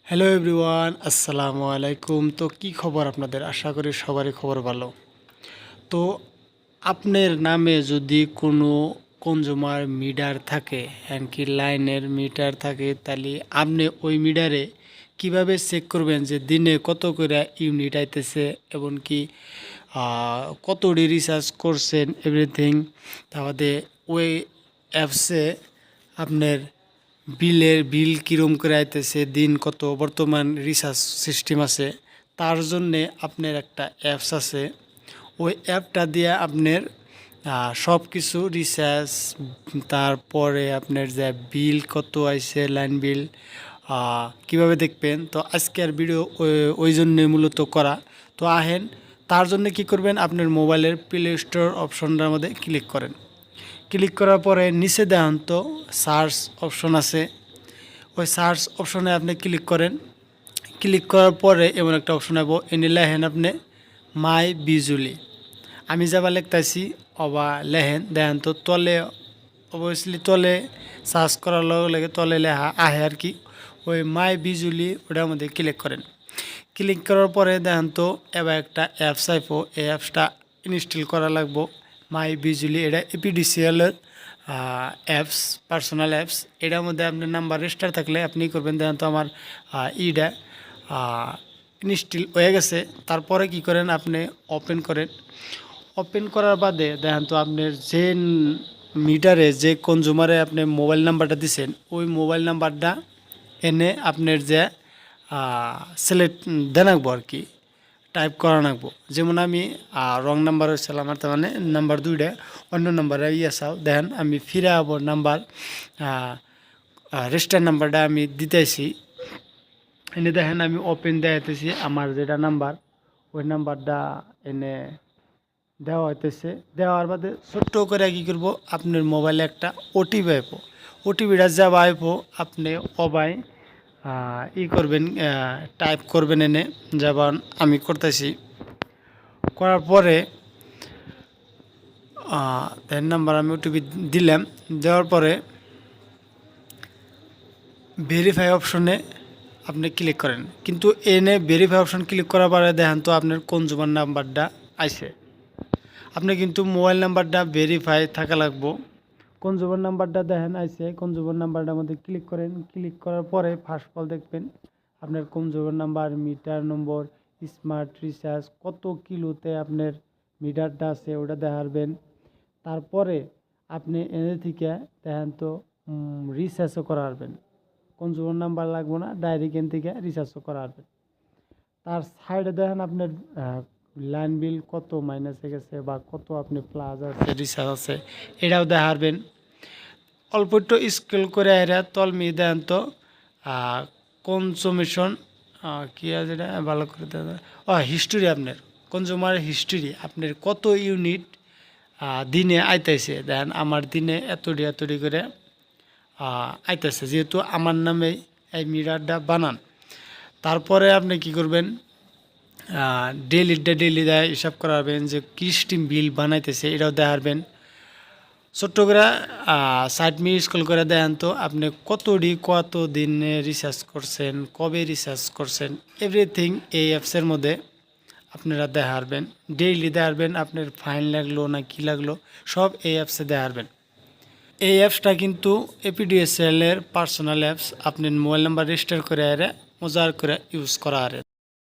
Hello everyone, আসসালামু আলাইকুম। তো কি খবর আপনাদের? আশা করি সবারই খবর ভালো। তো আপনার নামে যদি কোনো কনজুমার মিটার থাকে, কি লাইনের মিটার থাকে, তাহলে আপনি ওই মিটারে কিভাবে চেক করবেন যে দিনে কত করে ইউনিট আইতেছে এবং কি কতটি রিচার্জ করছেন এভরিথিং। তাহলে ওই অ্যাপসে আপনার বিল কীরম করে আইতেছে, দিন কত, বর্তমান রিচার্জ সিস্টেম আছে। তার জন্যে আপনার একটা অ্যাপস আছে। ওই অ্যাপটা দিয়ে আপনার সব কিছু রিচার্জ, তারপরে আপনার যে বিল কত আইছে, লাইন বিল কিভাবে দেখবেন। তো আজকের ভিডিও ওই জন্যে মূলত করা। তো আহেন, তার জন্য কি করবেন, আপনার মোবাইলের প্লে স্টোর অপশনটার মধ্যে ক্লিক করেন। ক্লিক করার পরে নিচে দেখেন তো সার্চ অপশন আছে। ওই সার্চ অপশনে আপনি ক্লিক করেন। ক্লিক করার পরে এমন একটা অপশন আবো, এনে লেহেন আপনি মাই বিজুলি। আমি যাবা লিখতেছি অবা লেহেন, দেখেন তো তলে অবভিয়াসলি তলে সার্চ করার লগে লগে তলে লেখা আহে আর কি। ওই মাই বিজুলি ওটার মধ্যে ক্লিক করেন। ক্লিক করার পরে দেখেন তো এবার একটা অ্যাপস আইপো, এই অ্যাপসটা ইনস্টল করা লাগবো। মাই বিজুলি এটা এপিডিসিএলের অ্যাপস, পার্সোনাল অ্যাপস। এটার মধ্যে আপনার নাম্বার রেজিস্টার থাকলে আপনি করবেন। দেখেন তো আমার ইটা ইনস্টল হয়ে গেছে। তারপরে কি করেন, আপনি ওপেন করেন। ওপেন করার বাদে দেখেন তো আপনার যে মিটারে যে কনজুমারে আপনি মোবাইল নাম্বারটা দিচ্ছেন, ওই মোবাইল নাম্বারটা এনে আপনার যে সিলেক্ট দেন রাখবো আর কি, টাইপ করা রাখবো। যেমন আমি রং নাম্বার হয়েছিল আমার, তার মানে নাম্বার দুইটা অন্য নাম্বারে চাও। দেখেন আমি ফিরে আবো নাম্বার, রেজিস্টার নাম্বারটা আমি দিতেছি। এনে দেখেন আমি ওপেন দেখাইতেছি আমার যেটা নাম্বার, ওই নাম্বারটা এনে দেওয়া হইতেছে। দেওয়ার বাদে ছোট্ট করে কী করবো, আপনার মোবাইলে একটা ওটিপি আইব। ওটিপিটা যাব আইব, আপনি অবাই করবেন, টাইপ করবেন। এনে যেমন আমি করতেছি, করার পরে দেন নাম্বার আমি ওটিপি দিলাম। দেওয়ার পরে ভেরিফাই অপশনে আপনি ক্লিক করেন। কিন্তু এনে ভেরিফাই অপশন ক্লিক করার পরে দেখেন তো আপনার কনজুমার নাম্বারটা আইছে। আপনি কিন্তু মোবাইল নাম্বারটা ভেরিফাই থাকা লাগবো। কনজুমার নাম্বারটা দেখেন আইছে, কনজুমার নাম্বারটার মধ্যে ক্লিক করেন। ক্লিক করার পরে ফার্স্ট অফ অল দেখবেন আপনার কনজুমার নাম্বার, মিটার নম্বর, স্মার্ট রিচার্জ, কত কিলোতে আপনার মিটারটা আছে ওটা দেখাবেন। তারপরে আপনি এনে থেকে দেখেন তো রিচার্জও করা পারবেন। কনজুমার নাম্বার লাগবে না, ডাইরেক্ট এন থেকে রিচার্জও করা পারবেন। তার সাইডে দেখেন আপনার লাইন বিল কত মাইনাসে গেছে বা কত আপনি প্লাস আছে, রিচার্জ আছে, এটাও দেখাবেন। অল্প একটু স্কেল করে এরা তলমি দেন তো কনজুমেশন কী আছে এটা ভালো করে দেন। হিস্টোরি, আপনার কনজুমার হিস্টোরি, আপনার কত ইউনিট দিনে আইতেছে। দেন আমার দিনে এতটি করে আইতেছে, যেহেতু আমার নামে এই মিটারটা বানান। তারপরে আপনি কি করবেন, ডেলি দেয় হিসাব করাবেন যে কি স্টিম বিল বানাইতেছে, এটাও দেখাবেন। ছোট্ট করে 60 মিনিট স্কুল করে দেন তো আপনি কত দিনে রিচার্জ করছেন, কবে রিচার্জ করছেন, এভরিথিং এই অ্যাপসের মধ্যে আপনারা দেখাবেন। ডেইলি দেখাবেন আপনার ফাইন লাগলো না কি লাগলো, সব এই অ্যাপসে দেখাবেন। এই অ্যাপসটা কিন্তু এপিডিএসএল এর পার্সোনাল অ্যাপস। আপনি মোবাইল নাম্বার রেজিস্টার করে মজার করে ইউজ করা